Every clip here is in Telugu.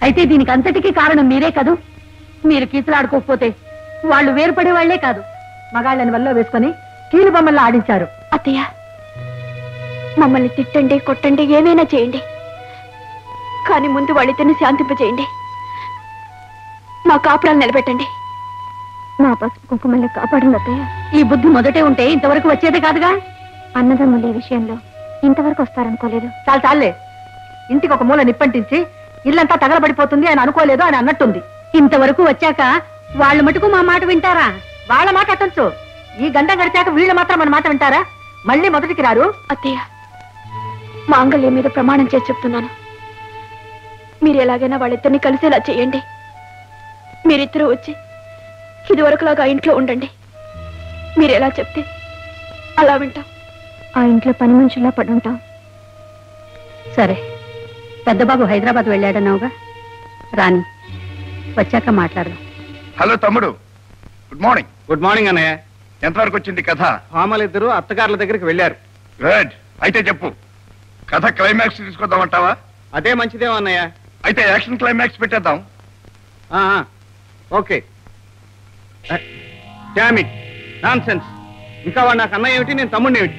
అయితే దీనికి అంతటికీ కారణం మీరే కదూ. మీరు కీచులాడుకోకపోతే వాళ్ళు వేరుపడే వాళ్లే కాదు, మగాళ్ళని వల్ల వేసుకొని కీలు బొమ్మల్లా ఆడించారు. అత్తయ్య, మమ్మల్ని తిట్టండి, కొట్టండి, ఏమైనా చేయండి, కానీ ముందు వాళ్ళిద్దరిని శాంతింపజేయండి. మా కాపురాలు నిలబెట్టండి. మా పసుపు కుంకుమల్ని కాపాడండి అత్తయ్య. ఈ బుద్ధి మొదటే ఉంటే ఇంతవరకు వచ్చేదే కాదుగా. అన్నదమ్ములు ఈ విషయంలో ఇంతవరకు వస్తారనుకోలేదు. చాలే, ఇంటికి ఒక మూల నిప్పంటించి ఇల్లంతా తగలబడిపోతుంది అని అనుకోలేదు అని అన్నట్టుంది. ఇంతవరకు వచ్చాక వాళ్ళ మటుకు మా మాట వింటారా? వాళ్ళ మాట అట్టంచు, ఈ గంట గడిచాక వీళ్ళు మాత్రం మన మాట వింటారా? మళ్ళీ మొదటికి రారు. అత్తయ్య, మాంగళ్యం మీద ప్రమాణం చేసి చెప్తున్నాను, మీరు ఎలాగైనా వాళ్ళిద్దరిని కలిసేలా చేయండి. మీరిద్దరూ వచ్చి ఇదివరకులాగా ఆ ఇంట్లో ఉండండి. మీరు ఎలా చెప్తే అలా వింటాం. ఆ ఇంట్లో పని మనుషుల్లా పడి ఉంటాం. సరే, పెద్దబాబు హైదరాబాద్ వెళ్ళాడన్నావుగా, రాని వచ్చాక మాట్లాడదాం. హలో తమ్ముడు, గుడ్ మార్నింగ్. గుడ్ మార్నింగ్ అన్నయ్య. ఎంతవరకు వచ్చింది కథ? భామలిద్దరూ అత్తగారుల దగ్గరికి వెళ్ళారు. గుడ్, అయితే చెప్పు. కథ క్లైమాక్స్ తీసుకొద్దామంటావా? అదే మంచిదేమో అన్నయ్య. అయితే యాక్షన్ క్లైమాక్స్ పెట్టేద్దాం. Okay. Damn it, non sense. ఇంకా వాడు నాకు అన్నయ్య ఏమిటి, నేను తమ్ముడిని ఏమిటి?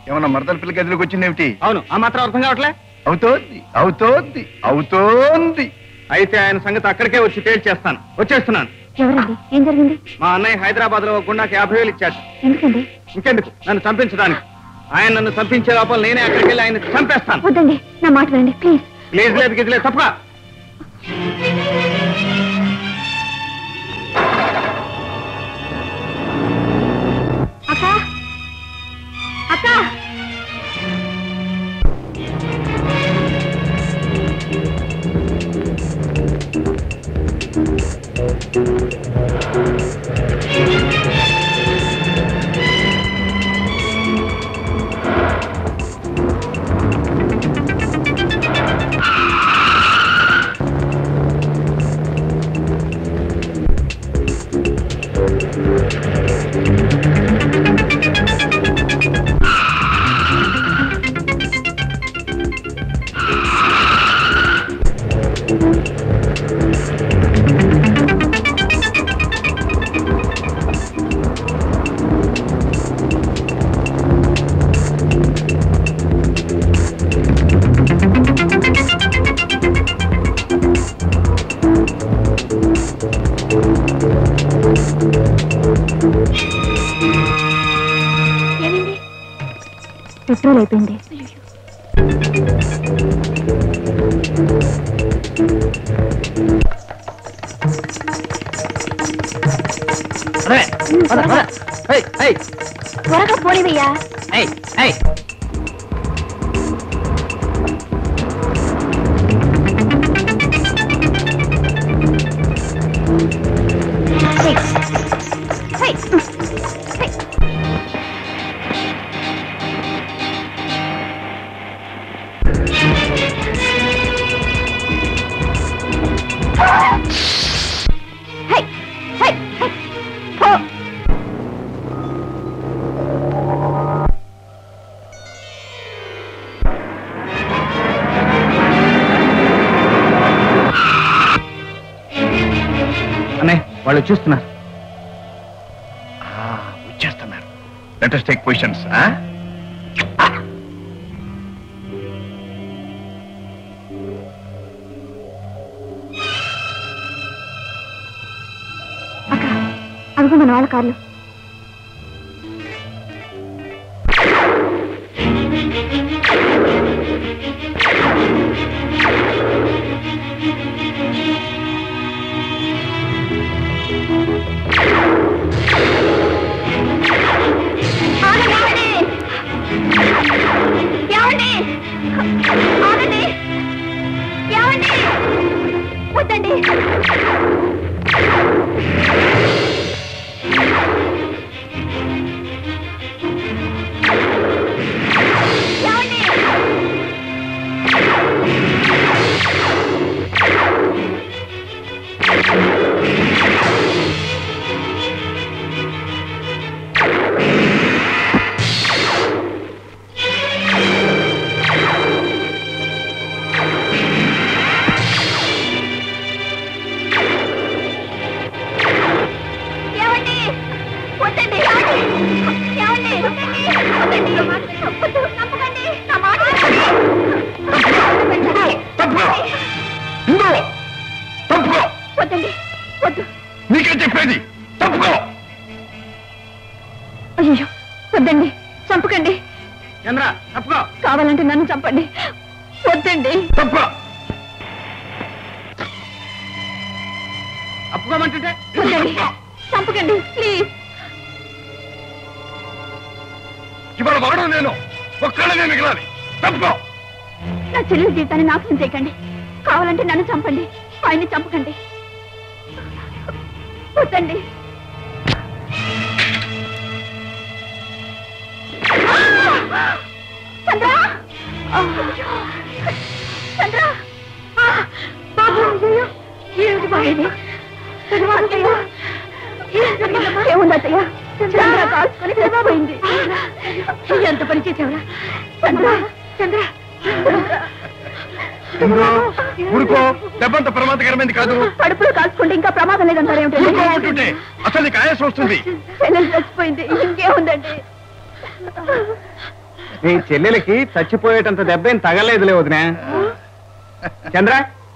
ఏమన్నా మరదల పిల్ల గదిలోకి వచ్చిందేమిటి? అవును, ఆ మాత్రం అర్థం కావట్లే. అవుతోంది అవుతోంది అవుతోంది. అయితే ఆయన సంగతి అక్కడికే వచ్చి తేల్చేస్తాను. వచ్చేస్తున్నాను. ఎవరండి? ఏం జరిగింది? మా అన్నయ్య హైదరాబాద్ లో గుండాకి 50,000 ఇచ్చాడు. ఎందుకండి? ఇంకెందుకు, నన్ను చంపించడానికి. ఆయన నన్ను చంపించే లోపల నేనే అక్కడికి వెళ్ళి ఆయన చంపేస్తాను. వద్దండి, నా మాట వినండి ప్లీజ్. ప్లీజ్ లేదు, గిది లేదు, తప్పగా. అక్క, అక్క, పెట్రోల్ అయిపోయింది. త్వరగా పోనివయ్యా. వాళ్ళు చూస్తున్నారు. వచ్చేస్తున్నారు. Let us take positions. అక్క, అదిగో మన వాళ్ళ కార్లు. నన్ను చంపండి. వద్దండి. తప్ప అప్పుకోమంటుంటే వద్దండి, చంపకండి ప్లీజ్. ఇవాళ వాడు నేను ఒక్కడనే మిగిలాలి. తప్ప నా చెల్లెల జీవితాన్ని నాశనం చేయకండి. కావాలంటే నన్ను చంపండి, ఆయన్ని చంపకండి. వద్దండి. చంద్ర, చంద్ర, బాబు, ఏమిటి బాబు? ఏముందయ్యా? చంద్ర కాల్చుకొని చచ్చిపోయింది. ఎంత పని చేసావురా చంద్ర? చంద్ర, ఊరుకో, దెబ్బంత ప్రమాదకరమైంది కాదు. కడుపులో కాల్చుకుంటే ఇంకా ప్రమాదం లేదంటారు ఊరుకో ఏమిటండి? అంటుంటే అసలు నీకు ఆయాసం వస్తుంది. చెల్లెలు చచ్చిపోయింది, ఇంకేముందండి? నీ చెల్లెలకి చచ్చిపోయేటంత దెబ్బ ఏం తగలేదులే వదినా. చంద్ర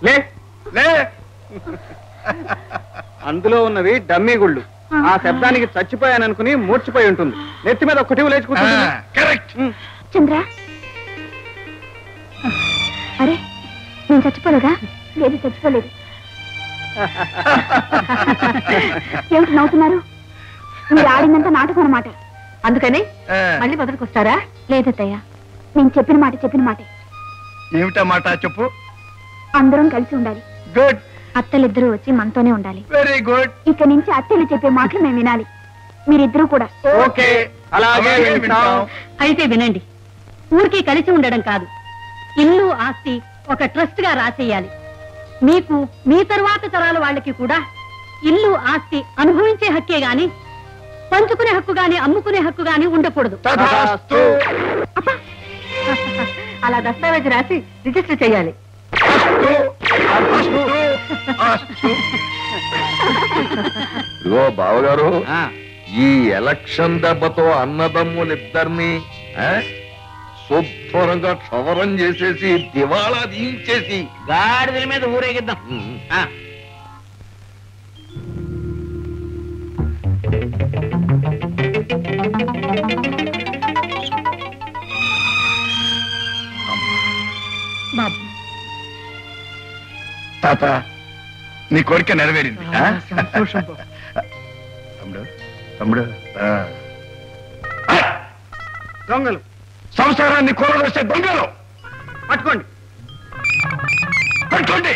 లే. లే అందులో ఉన్నవి డమ్మీ గుళ్ళు. ఆ శబ్దానికి చచ్చిపోయాననుకుని మూర్చిపోయి ఉంటుంది. నెత్తి మీద ఒక్కటి లేచి కూర్చుంటుంది. కరెక్ట్. చంద్ర, అరే నేను చచ్చిపోలేదా? లేదు, చచ్చిపోలేదు. ఏమిటి నవ్వుతున్నారు? మీరు ఆడిందంతా నాటకం అన్నమాట. అందుకని మళ్ళీ మొదలుకొస్తారా? లేదత్తయ్య, నేను చెప్పిన మాటే. ఏమిటా మాట చెప్పు. అందరం కలిసి ఉండాలి. గుడ్, అత్తలిద్దరూ వచ్చి మనతోనే ఉండాలి. Very good. ఇక నుంచి అత్తలు చెప్పే మాటలు మేము వినాలి. మీరిద్దరూ కూడా. ఓకే, అలాగే వింటాం. అయితే వినండి. ఊరికి కలిసి ఉండడం కాదు, ఇల్లు ఆస్తి ఒక ట్రస్ట్ గా రాసేయాలి. మీకు మీ తరువాత తరాల వాళ్ళకి కూడా ఇల్లు ఆస్తి అనుభవించే హక్కే గాని పంచుకునే హక్కు గాని అమ్ముకునే హక్కు గాని ఉండకూడదు. తథాస్తు. అబ్బా! అలా దస్తావేజు రాసి రిజిస్టర్ చేయాలి. ఇదిగో బావగారు, ఆ, ఈ ఎలక్షన్ దెబ్బతో అన్నదమ్ములిద్దరిని శుభ్రంగా క్షవరం చేసేసి దివాళా తీయించేసి గాడిదల మీద ఊరేగిద్దాం. ఆ, బాబు, తాత, నీ కోరిక నెరవేరింది. సంతోషం. తమ్ముడు, తమ్ముడు, దొంగలు సంసారాన్ని కూరదోసే దొంగలు పట్టుకోండి. పట్టుకోండి.